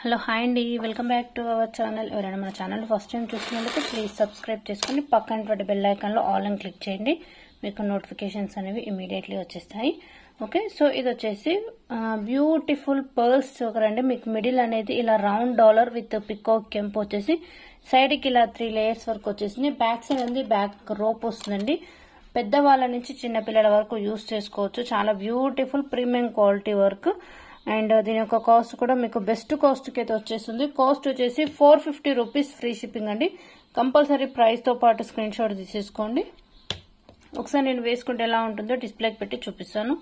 Hello hi అండి, welcome back to our channel. ఎవరైనా మన ఛానల్ ఫస్ట్ టైం చూసినందుకు ప్లీజ్ సబ్స్క్రైబ్ చేసుకుని పక్కన బెల్ ఐకాన్లో ఆల్ అని క్లిక్ చేయండి. మీకు నోటిఫికేషన్స్ అనేవి ఇమీడియట్లీ వచ్చేస్తాయి. ఓకే, సో ఇది వచ్చేసి బ్యూటిఫుల్ పర్ల్స్ చోకరండి. మీకు మిడిల్ అనేది ఇలా round dollar with peacock kemp వచ్చేసి సైడ్కి ఇలా 3 లేయర్స్ వరకు వచ్చేసింది. బ్యాక్ సైడ్ ఉంది బ్యాక్ రోప్ వస్తుందండి. పెద్దవాళ్ళ నుంచి చిన్నపిల్లల వరకు యూస్ చేసుకోవచ్చు. చాలా beautiful premium quality work. And దీని యొక్క కాస్ట్ కూడా మీకు బెస్ట్ కాస్ట్ కి అయితే వచ్చేస్తుంది. కాస్ట్ వచ్చేసి 450 రూపీస్ ఫ్రీ షిప్పింగ్ అండి. కంపల్సరీ ప్రైస్ తో పాటు స్క్రీన్ షాట్ తీసేసుకోండి. ఒకసారి నేను వేసుకుంటే ఎలా ఉంటుందో డిస్ప్లేకి పెట్టి చూపిస్తాను.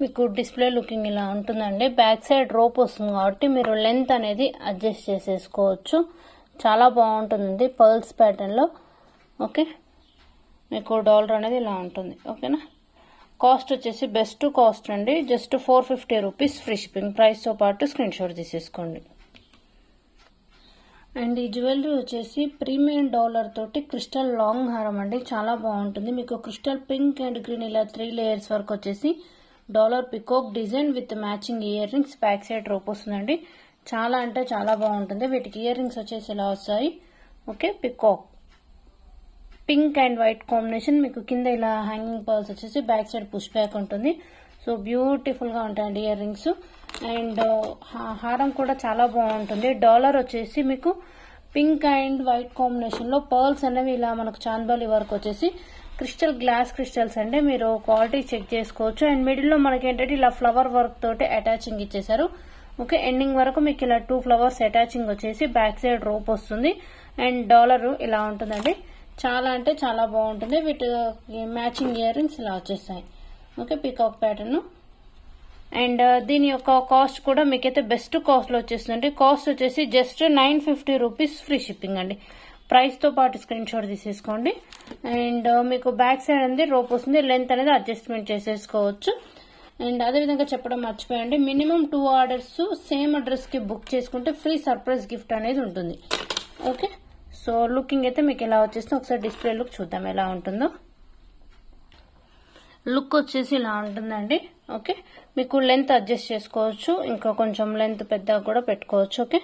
మీకు డిస్ప్లే లుకింగ్ ఇలా ఉంటుందండి. బ్యాక్ సైడ్ రోప్ వస్తుంది కాబట్టి మీరు లెంత్ అనేది అడ్జస్ట్ చేసేసుకోవచ్చు. చాలా బాగుంటుంది పర్ల్స్ ప్యాటర్న్ లో. ఓకే, మీకు డాలర్ అనేది ఇలా ఉంటుంది. ఓకేనా, కాస్ట్ వచ్చేసి బెస్ట్ కాస్ట్ అండి. Just 450 rupees free shipping. Price తో పాటు స్క్రీన్ షాట్ తీసేసుకోండి. అండ్ ఈ జ్యువెలరీ వచ్చేసి ప్రీమియం డాలర్ తోటి క్రిస్టల్ లాంగ్ హారం అండి. చాలా బాగుంటుంది. మీకు క్రిస్టల్ పింక్ అండ్ గ్రీన్ ఇలా 3 లేయర్స్ వరకు వచ్చేసి dollar peacock design with matching ear rings. Back side rope వస్తుందండి. చాలా అంటే చాలా బాగుంటుంది. వీటికి ఇయర్ రింగ్స్ వచ్చేసి ఇలా వస్తాయి. Okay, peacock pink and white combination. మీకు కింద ఇలా హ్యాంగింగ్ పర్ల్స్ వచ్చేసి బ్యాక్ సైడ్ పుష్ బ్యాక్ ఉంటుంది. సో బ్యూటిఫుల్ గా ఉంటాయండి ఇయర్ రింగ్స్. అండ్ హారం కూడా చాలా బాగుంటుంది. డాలర్ వచ్చేసి మీకు పింక్ అండ్ వైట్ కాంబినేషన్ లో పర్ల్స్ అనేవి ఇలా మనకు చాందబాలి వర్క్ వచ్చేసి క్రిస్టల్ గ్లాస్ క్రిస్టల్స్ అంటే మీరు క్వాలిటీ చెక్ చేసుకోవచ్చు. అండ్ మిడిల్ లో మనకి ఏంటంటే ఇలా ఫ్లవర్ వర్క్ తోటి అటాచింగ్ ఇచ్చేసారు. ఓకే, ఎండింగ్ వరకు మీకు ఇలా 2 ఫ్లవర్స్ అటాచింగ్ వచ్చేసి బ్యాక్ సైడ్ రోప్ వస్తుంది. అండ్ డాలర్ ఇలా ఉంటుందండి. చాలా అంటే చాలా బాగుంటుంది. వీటి మ్యాచింగ్ ఇయర్ రింగ్స్ ఇలా వచ్చేస్తాయి. Okay, peacock pattern. అండ్ దీని యొక్క కాస్ట్ కూడా మీకైతే బెస్ట్ కాస్ట్ లో వచ్చేస్తుంది. కాస్ట్ వచ్చేసి జస్ట్ 950 రూపీస్ ఫ్రీ షిప్పింగ్ అండి. ప్రైస్ తో పాటు స్క్రీన్ షాట్ తీసేసుకోండి. అండ్ మీకు బ్యాక్ సైడ్ అనేది రోప్ వస్తుంది. లెంత్ అనేది అడ్జస్ట్మెంట్ చేసేసుకోవచ్చు. అండ్ అదేవిధంగా చెప్పడం మర్చిపోయండి, మినిమం 2 ఆర్డర్స్ సేమ్ అడ్రస్ కి బుక్ చేసుకుంటే ఫ్రీ సర్ప్రైజ్ గిఫ్ట్ అనేది ఉంటుంది. ఓకే, సో లుకింగ్ అయితే మీకు ఎలా వచ్చేస్తుందో ఒకసారి డిస్ప్లే లుక్ చూద్దాం ఎలా ఉంటుందో. లుక్ వచ్చేసి ఇలా ఉంటుందండి. ఓకే, మీకు లెంత్ అడ్జస్ట్ చేసుకోవచ్చు. ఇంకా కొంచెం లెంత్ పెద్దగా కూడా పెట్టుకోవచ్చు. ఓకే,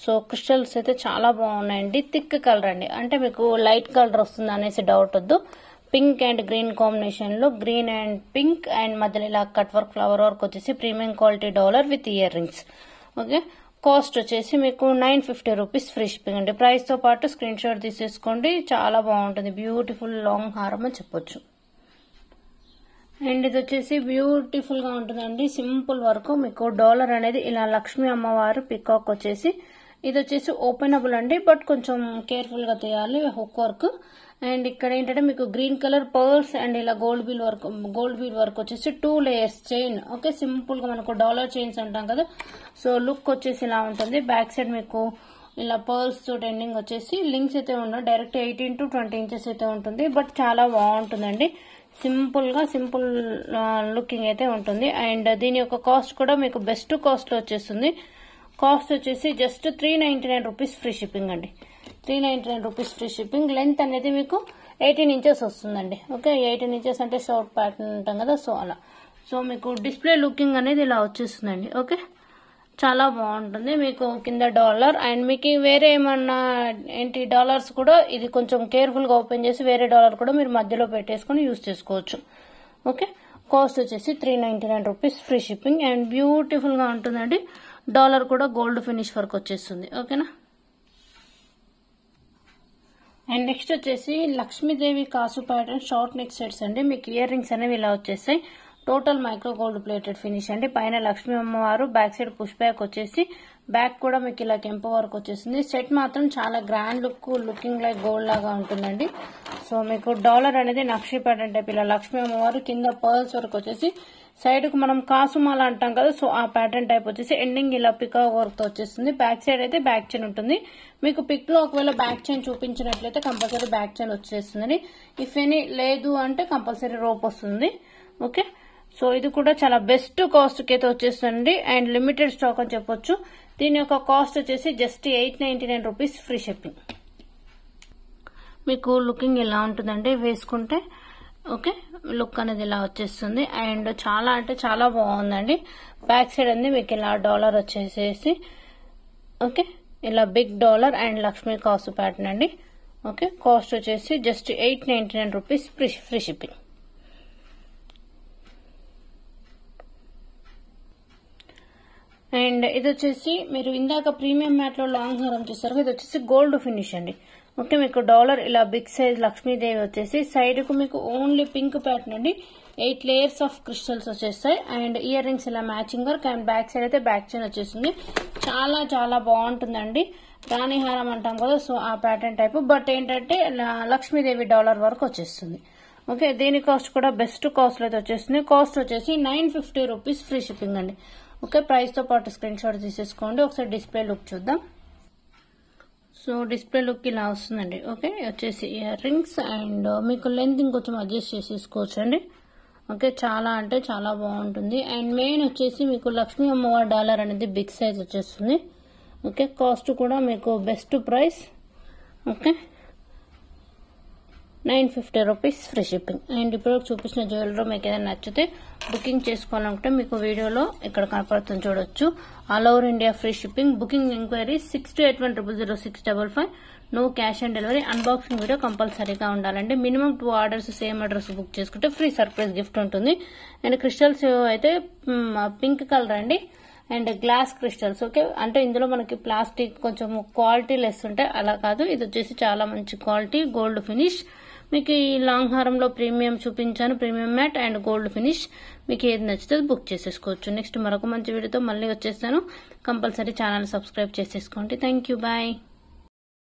సో క్రిస్టల్స్ అయితే చాలా బాగున్నాయండి. థిక్ కలర్ అండి, అంటే మీకు లైట్ కలర్ వస్తుంది అనేసి డౌట్ వద్దు. పింక్ అండ్ గ్రీన్ కాంబినేషన్ లో గ్రీన్ అండ్ పింక్ అండ్ మధ్యలో ఇలా కట్ వర్క్ ఫ్లవర్ వర్క్ వచ్చేసి premium quality dollar with ear rings. Okay, cost వచ్చేసి మీకు 950 రూపీస్ ఫ్రీ షిప్పింగ్ అండి. ప్రైస్ తో పాటు స్క్రీన్ షాట్ తీసేసుకోండి. చాలా బాగుంటుంది. బ్యూటిఫుల్ లాంగ్ హారం అని చెప్పొచ్చు. అండ్ ఇది వచ్చేసి బ్యూటిఫుల్ గా ఉంటుందండి. Simple work. మీకు డాలర్ అనేది ఇలా లక్ష్మీ అమ్మవారు పికాక్ వచ్చేసి ఇది వచ్చేసి ఓపెనబుల్ అండి, బట్ కొంచెం కేర్ఫుల్ గా తీయాలి హుక్ వర్క్. అండ్ ఇక్కడ ఏంటంటే మీకు గ్రీన్ కలర్ పర్ల్స్ అండ్ ఇలా గోల్డ్ బీల్ వర్క్ వచ్చేసి 2 లేయర్స్ చైన్. ఓకే, సింపుల్ గా మనకు డాలర్ చైన్స్ అంటాం కదా, సో లుక్ వచ్చేసి ఇలా ఉంటుంది. బ్యాక్ సైడ్ మీకు ఇలా పర్ల్స్ తోటి ఎండింగ్ వచ్చేసి లింక్స్ అయితే ఉన్నాయి. డైరెక్ట్ 18 to 20 ఇంచెస్ అయితే ఉంటుంది, బట్ చాలా బాగుంటుందండి. సింపుల్ లుకింగ్ అయితే ఉంటుంది. అండ్ దీని యొక్క కాస్ట్ కూడా మీకు బెస్ట్ కాస్ట్ లో వచ్చేస్తుంది. కాస్ట్ వచ్చేసి జస్ట్ 399 రూపీస్ ఫ్రీ షిప్పింగ్ అండి. 399 రూపీస్ ఫ్రీ షిప్పింగ్. లెంత్ అనేది మీకు 18 ఇంచెస్ వస్తుందండి. ఓకే, 18 ఇంచెస్ అంటే షార్ట్ ప్యాటర్న్ ఉంటాం కదా, సో అలా. సో మీకు డిస్ప్లే లుకింగ్ అనేది ఇలా వచ్చేస్తుందండి. ఓకే, చాలా బాగుంటుంది. మీకు కింద డాలర్ అండ్ మీకు వేరే ఏమన్నా ఏంటి డాలర్స్ కూడా ఇది కొంచెం కేర్ఫుల్ గా ఓపెన్ చేసి వేరే డాలర్ కూడా మీరు మధ్యలో పెట్టేసుకుని యూజ్ చేసుకోవచ్చు. ఓకే, కాస్ట్ వచ్చేసి 399 rupees free shipping. And beautiful గా ఉంటుందండి. డాలర్ కూడా గోల్డ్ ఫినిష్ వర్క్ వచ్చేస్తుంది. ఓకేనా, అండ్ నెక్స్ట్ వచ్చేసి లక్ష్మీదేవి కాసు ప్యాటర్న్ షార్ట్ నెక్ సెట్స్ అండి. మీకు ఇయర్ రింగ్స్ అనేవి ఇలా వచ్చేస్తాయి. Total micro gold plated finish అండి. పైన లక్ష్మీ అమ్మవారు, బ్యాక్ సైడ్ పుష్ బ్యాక్ వచ్చేసి బ్యాక్ కూడా మీకు ఇలా కెంపు వర్క్ వచ్చేసింది. సెట్ మాత్రం చాలా గ్రాండ్ లుకింగ్ లైక్ గోల్డ్ లాగా ఉంటుందండి. సో మీకు డాలర్ అనేది నక్షి ప్యాటర్న్ టైప్ ఇలా లక్ష్మీ అమ్మవారు, కింద పర్ల్స్ వర్క్ వచ్చేసి సైడ్ కు మనం కాసుమాల అంటాం కదా, సో ఆ ప్యాటర్న్ టైప్ వచ్చేసి ఎండింగ్ ఇలా పికాక్ వర్క్ తో వచ్చేస్తుంది. బ్యాక్ సైడ్ అయితే బ్యాక్ చైన్ ఉంటుంది. మీకు పిక్ లో ఒకవేళ బ్యాక్ చైన్ చూపించినట్లయితే కంపల్సరీ బ్యాక్ చైన్ వచ్చేస్తుంది. ఇఫ్ ఎనీ లేదు అంటే కంపల్సరీ రోప్ వస్తుంది. ఓకే, సో ఇది కూడా చాలా బెస్ట్ కాస్ట్ కి అయితే వచ్చేస్తుంది. అండ్ లిమిటెడ్ స్టాక్ అని చెప్పొచ్చు. దీని యొక్క కాస్ట్ వచ్చేసి జస్ట్ 899 రూపీస్ ఫ్రీ షిప్పింగ్. మీకు లుకింగ్ ఎలా ఉంటుందంటే వేసుకుంటే ఓకే, లుక్ అనేది ఇలా వచ్చేస్తుంది. అండ్ చాలా అంటే చాలా బాగుందండి. బ్యాక్ సైడ్ అనేది మీకు ఇలా డాలర్ వచ్చేసేసి ఓకే, ఇలా బిగ్ డాలర్ అండ్ లక్ష్మీ కాసు ప్యాటర్న్ అండి. ఓకే, కాస్ట్ వచ్చేసి just 899 rupees free shipping. And ఇది వచ్చేసి మీరు ఇందాక ప్రీమియం మ్యాట్ లో లాంగ్ హారం చూసారు, ఇది వచ్చేసి గోల్డ్ ఫినిష్ అండి. ఓకే, మీకు డాలర్ ఇలా బిగ్ సైజ్ లక్ష్మీదేవి వచ్చేసి సైడ్ కు మీకు ఓన్లీ పింక్ ప్యాటర్న్ అండి. 8 లేయర్స్ ఆఫ్ క్రిస్టల్స్ వచ్చేస్తాయి. అండ్ ఇయర్ రింగ్స్ ఇలా matching work and back side అయితే బ్యాక్ చైన్ వచ్చేస్తుంది. చాలా చాలా బాగుంటుందండి. రాణి హారం అంటాం కదా, సో ఆ ప్యాటర్న్ టైప్. బట్ ఏంటంటే లక్ష్మీదేవి డాలర్ వరకు వచ్చేస్తుంది. ఓకే, దీని కాస్ట్ కూడా బెస్ట్ కాస్ట్ అయితే వచ్చేస్తుంది. కాస్ట్ వచ్చేసి 950 రూపీస్ ఫ్రీ షిప్పింగ్ అండి. ఓకే, ప్రైస్ తో పాటు స్క్రీన్ షాట్ తీసేసుకోండి. ఒకసారి డిస్ప్లే లుక్ చూద్దాం. సో డిస్ప్లే లుక్ ఇలా వస్తుందండి. ఓకే, వచ్చేసి ఇయర్ రింగ్స్ అండ్ మీకు లెంత్ ఇంకొంచెం అడ్జస్ట్ చేసేసుకోవచ్చు అండి. ఓకే, చాలా అంటే చాలా బాగుంటుంది. అండ్ మెయిన్ వచ్చేసి మీకు లక్ష్మీ అమ్మవారి డాలర్ అనేది బిగ్ సైజ్ వచ్చేస్తుంది. ఓకే, కాస్ట్ కూడా మీకు best price. Okay, 950 rupees free shipping. And ఇప్పుడు చూపించిన జ్యువెలరీ మీకు ఏదైనా నచ్చితే బుకింగ్ చేసుకోవాలంటే మీకు వీడియోలో ఇక్కడ కనపడుతుంది చూడొచ్చు. All over India free shipping. Booking enquiry 6281000655. No cash on delivery. Unboxing video కంపల్సరీగా ఉండాలండి. Minimum 2 orders same address book చేసుకుంటే ఫ్రీ సర్ప్రైజ్ గిఫ్ట్ ఉంటుంది. అండ్ క్రిస్టల్స్ అయితే పింక్ కలర్ అండి. And glass crystals. ఓకే, అంటే ఇందులో మనకి ప్లాస్టిక్ కొంచెం క్వాలిటీ లెస్ ఉంటాయి, అలా కాదు. ఇది వచ్చేసి చాలా మంచి క్వాలిటీ గోల్డ్ ఫినిష్. మీకు ఈ లాంగ్ హారంలో ప్రీమియం చూపించాను, premium Matt and gold finish. మీకు ఏది నచ్చితే బుక్ చేసేసుకోవచ్చు. నెక్స్ట్ మరొక మంచి వీడియోతో మళ్ళీ వచ్చేస్తాను. కంపల్సరీ ఛానల్ సబ్స్క్రైబ్ చేసేసుకోండి. Thank you, bye.